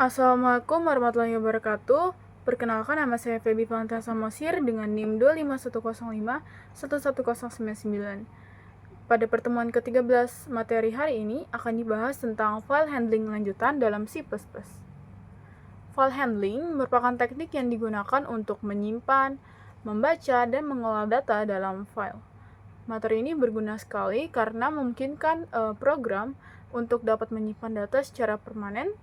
Assalamualaikum warahmatullahi wabarakatuh. Perkenalkan, nama saya Feby Valentine Samosir dengan NIM 25105-11099. Pada pertemuan ke-13 materi hari ini akan dibahas tentang file handling lanjutan dalam C++. File handling merupakan teknik yang digunakan untuk menyimpan, membaca, dan mengolah data dalam file. Materi ini berguna sekali karena memungkinkan program untuk dapat menyimpan data secara permanen.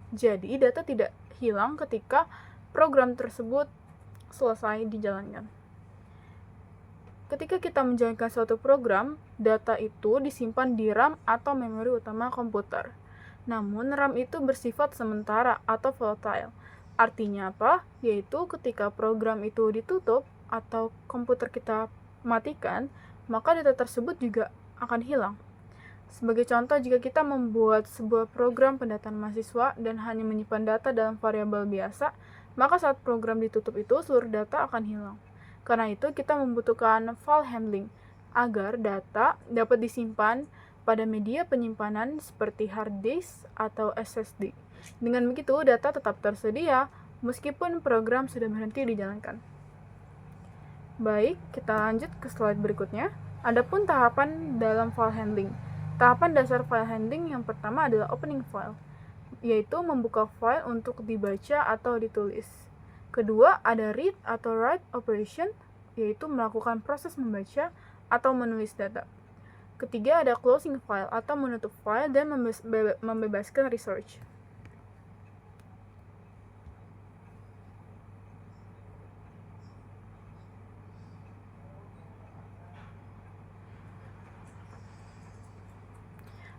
Jadi, data tidak hilang ketika program tersebut selesai dijalankan. Ketika kita menjalankan suatu program, data itu disimpan di RAM atau memori utama komputer. Namun, RAM itu bersifat sementara atau volatile. Artinya apa? Yaitu ketika program itu ditutup atau komputer kita matikan, maka data tersebut juga akan hilang. Sebagai contoh, jika kita membuat sebuah program pendataan mahasiswa dan hanya menyimpan data dalam variabel biasa, maka saat program ditutup itu seluruh data akan hilang. Karena itu, kita membutuhkan file handling agar data dapat disimpan pada media penyimpanan seperti hard disk atau SSD. Dengan begitu, data tetap tersedia meskipun program sudah berhenti dijalankan. Baik, kita lanjut ke slide berikutnya. Adapun tahapan dalam file handling. Tahapan dasar file handling yang pertama adalah opening file, yaitu membuka file untuk dibaca atau ditulis. Kedua, ada read atau write operation, yaitu melakukan proses membaca atau menulis data. Ketiga, ada closing file atau menutup file dan membebaskan research.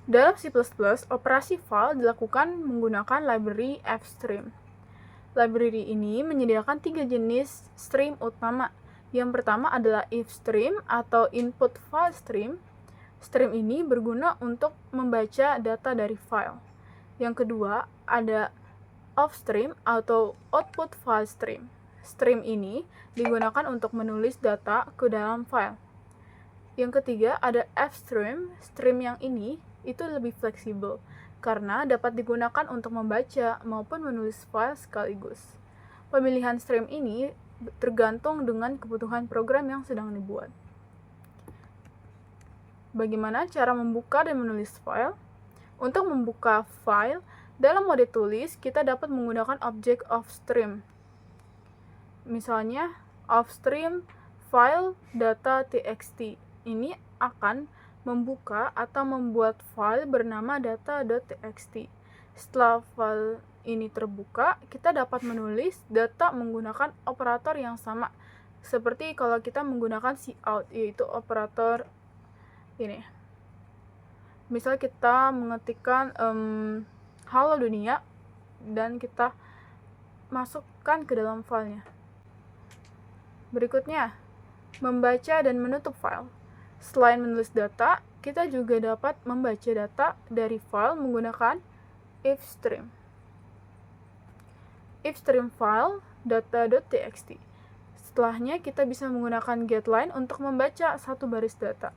Dalam C++, operasi file dilakukan menggunakan library fstream. Library ini menyediakan 3 jenis stream utama. Yang pertama adalah ifstream atau input file stream. Stream ini berguna untuk membaca data dari file. Yang kedua ada offstream atau output file stream. Stream ini digunakan untuk menulis data ke dalam file. Yang ketiga ada fstream. Stream yang ini itu lebih fleksibel karena dapat digunakan untuk membaca maupun menulis file sekaligus. Pemilihan stream ini tergantung dengan kebutuhan program yang sedang dibuat. Bagaimana cara membuka dan menulis file? Untuk membuka file dalam mode tulis, kita dapat menggunakan objek offstream. Misalnya, offstream file data.txt ini akan membuka atau membuat file bernama data.txt. Setelah file ini terbuka, kita dapat menulis data menggunakan operator yang sama. Seperti kalau kita menggunakan cout, yaitu operator ini. Misal kita mengetikkan halo dunia dan kita masukkan ke dalam filenya. Berikutnya, membaca dan menutup file. Selain menulis data, kita juga dapat membaca data dari file menggunakan ifstream. Ifstream file data.txt. Setelahnya, kita bisa menggunakan getLine untuk membaca satu baris data.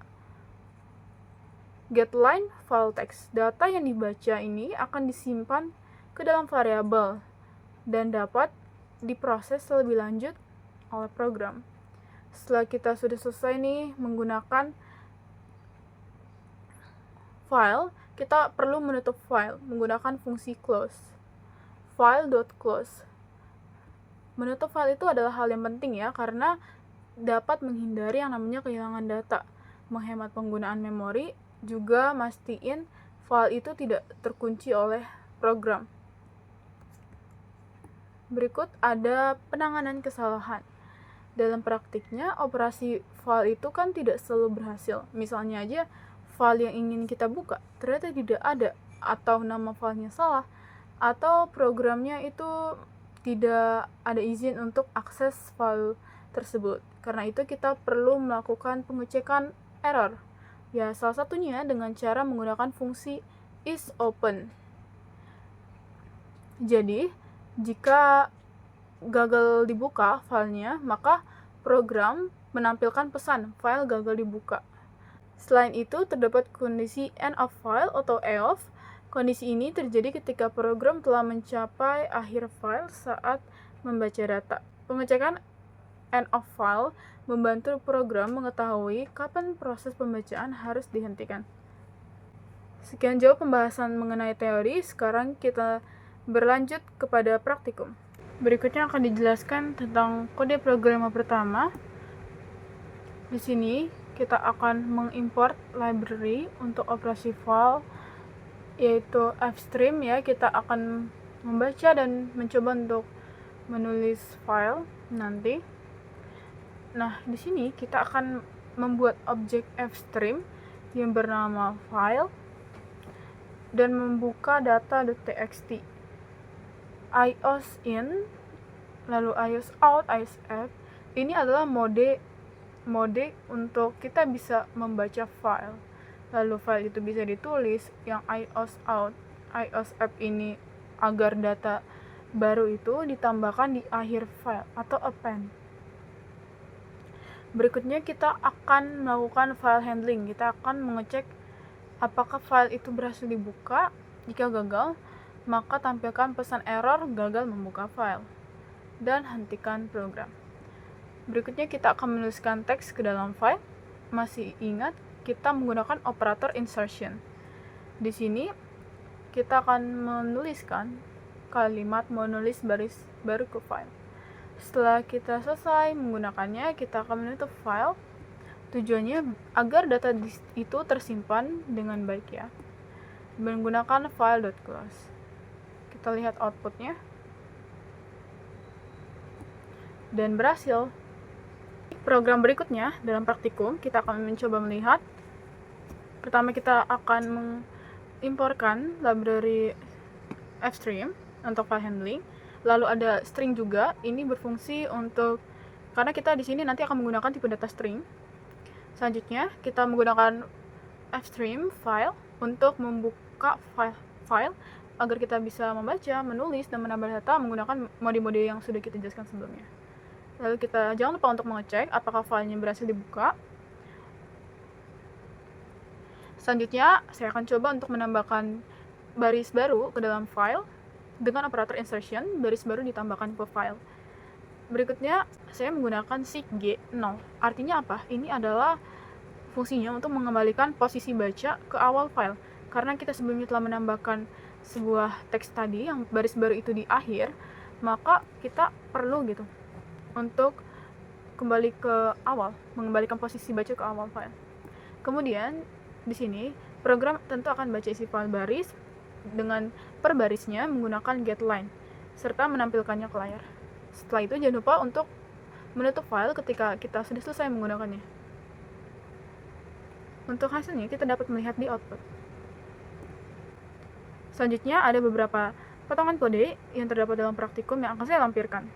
GetLine file text. Data yang dibaca ini akan disimpan ke dalam variabel dan dapat diproses lebih lanjut oleh program. Setelah kita sudah selesai nih menggunakan file, kita perlu menutup file menggunakan fungsi close. File.close. Menutup file itu adalah hal yang penting ya, karena dapat menghindari yang namanya kehilangan data, menghemat penggunaan memori, juga mastiin file itu tidak terkunci oleh program. Berikut ada penanganan kesalahan. Dalam praktiknya, operasi file itu kan tidak selalu berhasil. Misalnya aja, file yang ingin kita buka ternyata tidak ada, atau nama filenya salah, atau programnya itu tidak ada izin untuk akses file tersebut. Karena itu kita perlu melakukan pengecekan error. Ya, salah satunya dengan cara menggunakan fungsi isOpen. Jadi, jika gagal dibuka filenya, maka program menampilkan pesan file gagal dibuka. Selain itu, terdapat kondisi end of file atau EOF, Kondisi ini terjadi ketika program telah mencapai akhir file saat membaca data. Pengecekan end of file membantu program mengetahui kapan proses pembacaan harus dihentikan. Sekian jauh pembahasan mengenai teori, sekarang kita berlanjut kepada praktikum. Berikutnya akan dijelaskan tentang kode programa pertama. Di sini kita akan mengimport library untuk operasi file, yaitu fstream ya. Kita akan membaca dan mencoba untuk menulis file nanti. Nah, di sini kita akan membuat objek fstream yang bernama file dan membuka data.txt. IOSIN, lalu IOSOUT, IOSF. Ini adalah mode untuk kita bisa membaca file. Lalu file itu bisa ditulis. Yang IOSOUT, IOSF ini agar data baru itu ditambahkan di akhir file atau append. Berikutnya kita akan melakukan file handling. Kita akan mengecek apakah file itu berhasil dibuka. Jika gagal, maka tampilkan pesan error gagal membuka file dan hentikan program. Berikutnya kita akan menuliskan teks ke dalam file. Masih ingat, kita menggunakan operator insertion. Di sini kita akan menuliskan kalimat menulis baris baru ke file. Setelah kita selesai menggunakannya, kita akan menutup file. Tujuannya agar data itu tersimpan dengan baik ya. Menggunakan file.close. Kita lihat outputnya. Dan berhasil. Program berikutnya dalam praktikum kita akan mencoba melihat. Pertama kita akan mengimporkan library fstream untuk file handling. Lalu ada string juga. Ini berfungsi untuk karena kita di sini nanti akan menggunakan tipe data string. Selanjutnya kita menggunakan fstream file untuk membuka file agar kita bisa membaca, menulis, dan menambah data menggunakan mode-mode yang sudah kita jelaskan sebelumnya. Lalu kita jangan lupa untuk mengecek apakah filenya berhasil dibuka. Selanjutnya, saya akan coba untuk menambahkan baris baru ke dalam file dengan operator insertion. Baris baru ditambahkan ke file. Berikutnya, saya menggunakan seek 0. Artinya apa? Ini adalah fungsinya untuk mengembalikan posisi baca ke awal file. Karena kita sebelumnya telah menambahkan sebuah teks tadi yang baris baru itu di akhir, maka kita perlu gitu untuk kembali ke awal, mengembalikan posisi baca ke awal file. Kemudian di sini program tentu akan baca isi file baris dengan per barisnya menggunakan getLine serta menampilkannya ke layar. Setelah itu jangan lupa untuk menutup file ketika kita sudah selesai menggunakannya. Untuk hasilnya kita dapat melihat di output. Selanjutnya ada beberapa potongan kode yang terdapat dalam praktikum yang akan saya lampirkan.